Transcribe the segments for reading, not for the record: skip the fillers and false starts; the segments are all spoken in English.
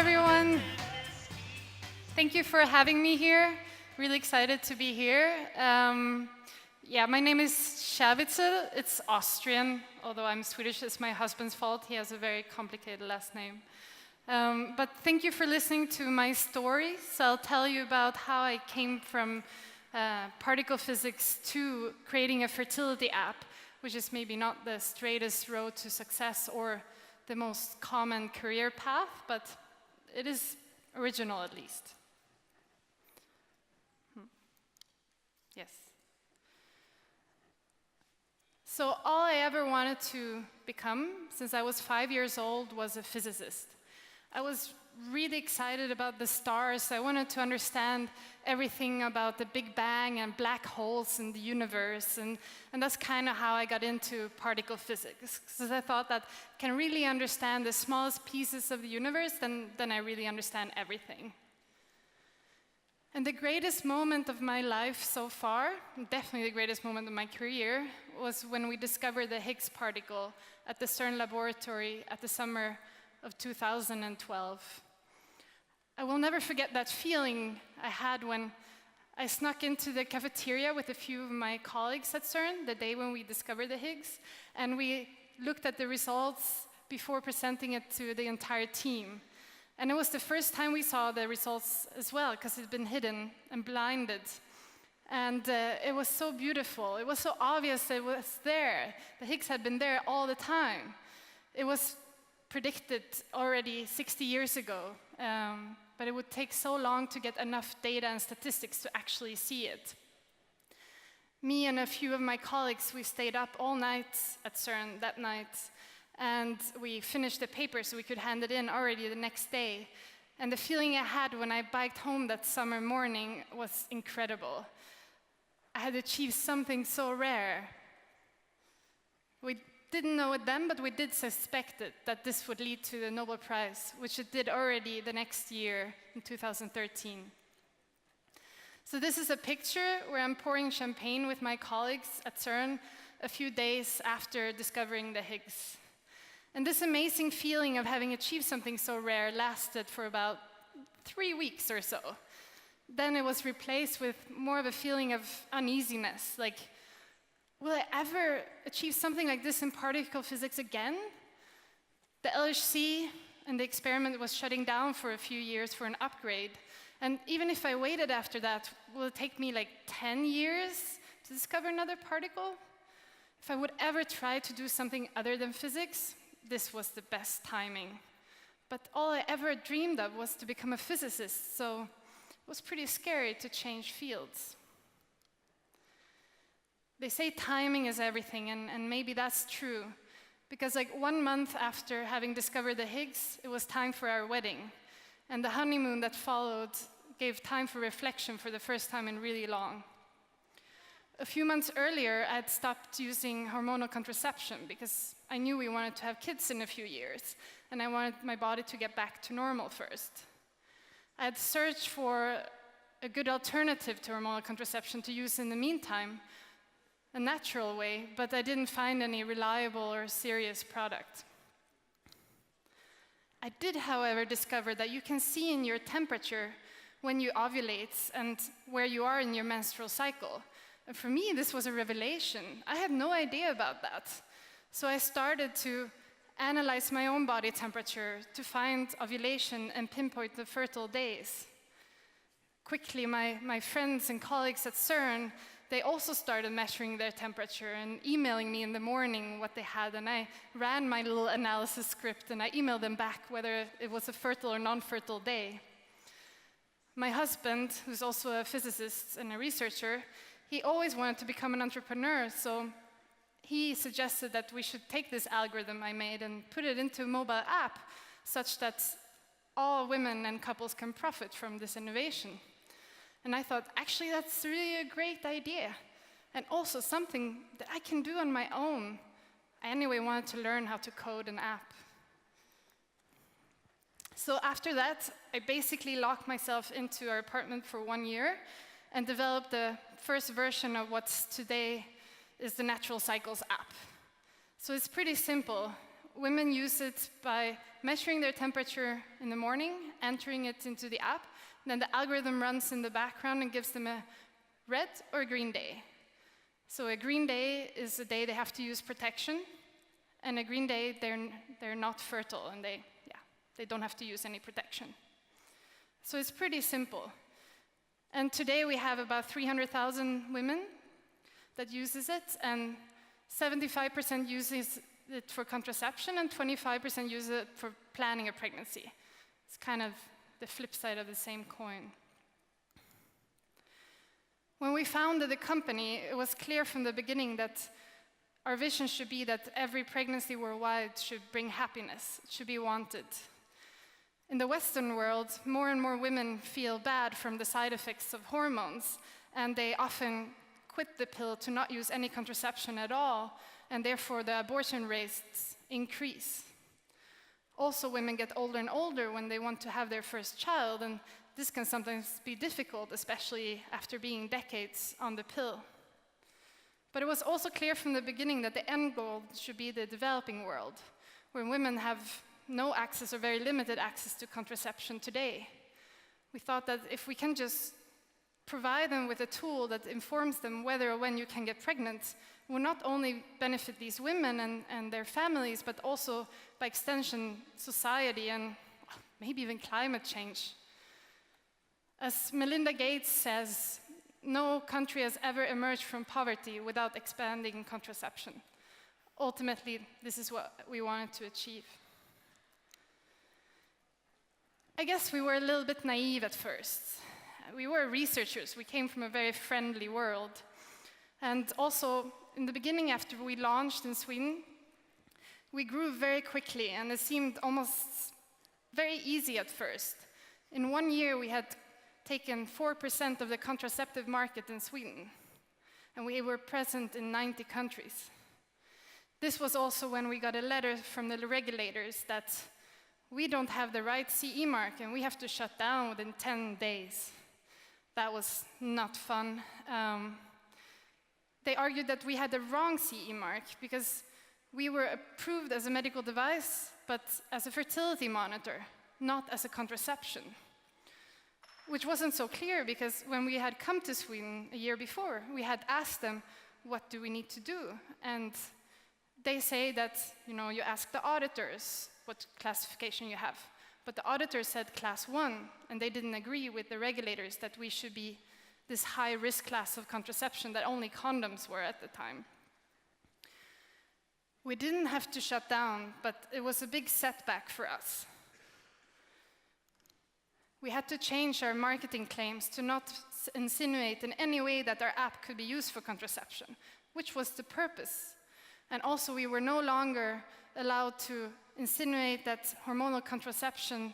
everyone. Thank you for having me here. Really excited to be here. My name is Scherwitzl. It's Austrian, although I'm Swedish. It's my husband's fault. He has a very complicated last name. But thank you for listening to my story. So I'll tell you about how I came from particle physics to creating a fertility app, which is maybe not the straightest road to success or the most common career path, but it is original at least. Yes. So all I ever wanted to become since I was 5 years old was a physicist. I was really excited about the stars. I wanted to understand everything about the Big Bang and black holes in the universe, and that's kind of how I got into particle physics, because I thought that I can really understand the smallest pieces of the universe, then I really understand everything. And the greatest moment of my life so far, definitely the greatest moment of my career, was when we discovered the Higgs particle at the CERN laboratory at the summer of 2012. I will never forget that feeling I had when I snuck into the cafeteria with a few of my colleagues at CERN the day when we discovered the Higgs, and we looked at the results before presenting it to the entire team. And it was the first time we saw the results as well, because it had been hidden and blinded. And it was so beautiful. It was so obvious it was there. The Higgs had been there all the time. It was predicted already 60 years ago, but it would take so long to get enough data and statistics to actually see it. Me and a few of my colleagues, we stayed up all night at CERN that night, and we finished the paper so we could hand it in already the next day. And the feeling I had when I biked home that summer morning was incredible. I had achieved something so rare. We didn't know it then, but we did suspect it, that this would lead to the Nobel Prize, which it did already the next year in 2013. So this is a picture where I'm pouring champagne with my colleagues at CERN a few days after discovering the Higgs. And this amazing feeling of having achieved something so rare lasted for about 3 weeks or so. Then it was replaced with more of a feeling of uneasiness, like, will I ever achieve something like this in particle physics again? The LHC and the experiment was shutting down for a few years for an upgrade. And even if I waited after that, will it take me like 10 years to discover another particle? If I would ever try to do something other than physics, this was the best timing. But all I ever dreamed of was to become a physicist, so it was pretty scary to change fields. They say timing is everything, and maybe that's true. Because like 1 month after having discovered the Higgs, it was time for our wedding. And the honeymoon that followed gave time for reflection for the first time in really long. A few months earlier, I had stopped using hormonal contraception because I knew we wanted to have kids in a few years, and I wanted my body to get back to normal first. I had searched for a good alternative to hormonal contraception to use in the meantime, a natural way, but I didn't find any reliable or serious product. I did, however, discover that you can see in your temperature when you ovulate and where you are in your menstrual cycle. And for me, this was a revelation. I had no idea about that. So I started to analyze my own body temperature to find ovulation and pinpoint the fertile days. Quickly, my friends and colleagues at CERN, they also started measuring their temperature and emailing me in the morning what they had, and I ran my little analysis script and I emailed them back whether it was a fertile or non-fertile day. My husband, who's also a physicist and a researcher, he always wanted to become an entrepreneur, so he suggested that we should take this algorithm I made and put it into a mobile app such that all women and couples can profit from this innovation. And I thought, actually, that's really a great idea, and also something that I can do on my own. I anyway wanted to learn how to code an app. So after that, I basically locked myself into our apartment for 1 year and developed the first version of what's today is the Natural Cycles app. So it's pretty simple. Women use it by measuring their temperature in the morning, entering it into the app, then the algorithm runs in the background and gives them a red or a green day. So a green day is a day they have to use protection, and a green day they're not fertile and they don't have to use any protection. So it's pretty simple. And today we have about 300,000 women that uses it, and 75% uses it for contraception and 25% use it for planning a pregnancy. It's kind of the flip side of the same coin. When we founded the company, it was clear from the beginning that our vision should be that every pregnancy worldwide should bring happiness, it should be wanted. In the Western world, more and more women feel bad from the side effects of hormones, and they often quit the pill to not use any contraception at all, and therefore the abortion rates increase. Also, women get older and older when they want to have their first child, and this can sometimes be difficult, especially after being decades on the pill. But it was also clear from the beginning that the end goal should be the developing world, where women have no access or very limited access to contraception today. We thought that if we can just provide them with a tool that informs them whether or when you can get pregnant, it will not only benefit these women and their families, but also, by extension, society and maybe even climate change. As Melinda Gates says, no country has ever emerged from poverty without expanding contraception. Ultimately, this is what we wanted to achieve. I guess we were a little bit naive at first. We were researchers. We came from a very friendly world. And also, in the beginning, after we launched in Sweden, we grew very quickly, and it seemed almost very easy at first. In 1 year, we had taken 4% of the contraceptive market in Sweden, and we were present in 90 countries. This was also when we got a letter from the regulators that we don't have the right CE mark and we have to shut down within 10 days. That was not fun. They argued that we had the wrong CE mark because we were approved as a medical device, but as a fertility monitor, not as a contraception. Which wasn't so clear because when we had come to Sweden a year before, we had asked them, what do we need to do? And they say that, you ask the auditors what classification you have. But the auditors said class 1, and they didn't agree with the regulators that we should be this high-risk class of contraception that only condoms were at the time. We didn't have to shut down, but it was a big setback for us. We had to change our marketing claims to not insinuate in any way that our app could be used for contraception, which was the purpose. And also, we were no longer allowed to insinuate that hormonal contraception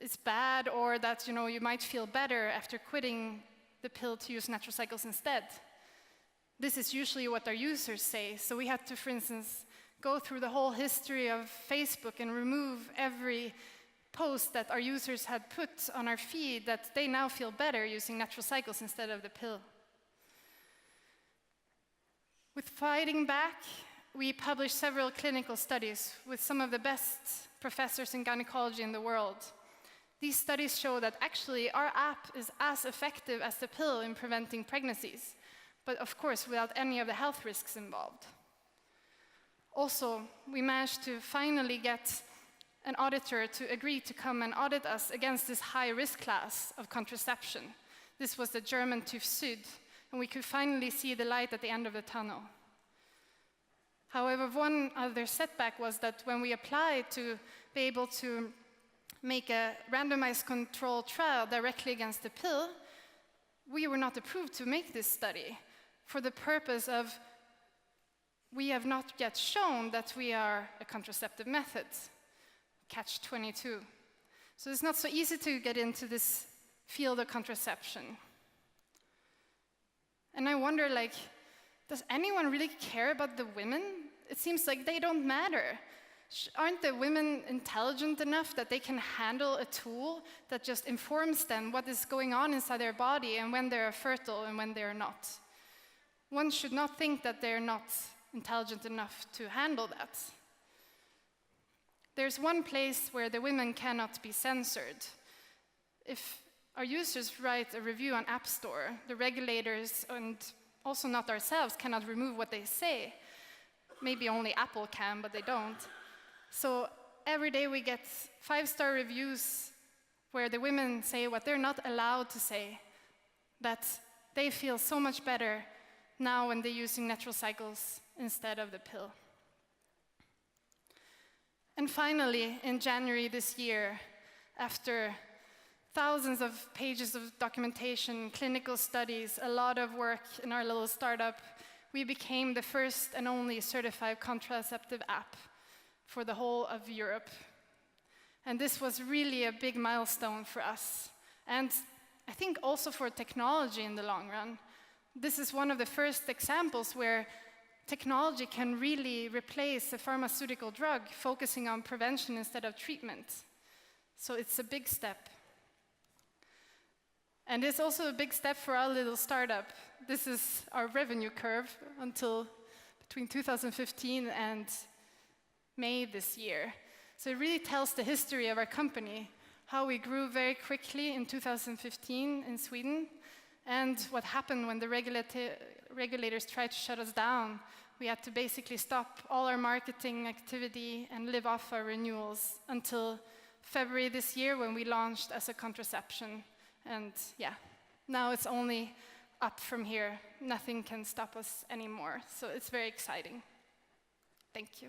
is bad or that you might feel better after quitting the pill to use natural cycles instead. This is usually what our users say. So we had to, for instance, go through the whole history of Facebook and remove every post that our users had put on our feed that they now feel better using natural cycles instead of the pill. With fighting back, we published several clinical studies with some of the best professors in gynecology in the world. These studies show that actually our app is as effective as the pill in preventing pregnancies, but of course without any of the health risks involved. Also, we managed to finally get an auditor to agree to come and audit us against this high-risk class of contraception. This was the German TÜV Süd, and we could finally see the light at the end of the tunnel. However, one other setback was that when we applied to be able to make a randomized control trial directly against the pill, we were not approved to make this study for the purpose of we have not yet shown that we are a contraceptive method. Catch-22. So it's not so easy to get into this field of contraception. And I wonder, does anyone really care about the women? It seems like they don't matter. Aren't the women intelligent enough that they can handle a tool that just informs them what is going on inside their body and when they're fertile and when they're not? One should not think that they're not intelligent enough to handle that. there's one place where the women cannot be censored. If our users write a review on App Store, the regulators, and also not ourselves, cannot remove what they say. Maybe only Apple can, but they don't. So every day we get 5-star reviews where the women say what they're not allowed to say, that they feel so much better now when they're using natural cycles instead of the pill. And finally, in January this year, after thousands of pages of documentation, clinical studies, a lot of work in our little startup, we became the first and only certified contraceptive app for the whole of Europe. And this was really a big milestone for us. And I think also for technology in the long run. This is one of the first examples where technology can really replace a pharmaceutical drug, focusing on prevention instead of treatment. So it's a big step. And it's also a big step for our little startup. This is our revenue curve until between 2015 and May this year. So it really tells the history of our company, how we grew very quickly in 2015 in Sweden, and what happened when the regulators tried to shut us down. We had to basically stop all our marketing activity and live off our renewals until February this year, when we launched as a contraception. And yeah, now it's only up from here. Nothing can stop us anymore. So it's very exciting. Thank you.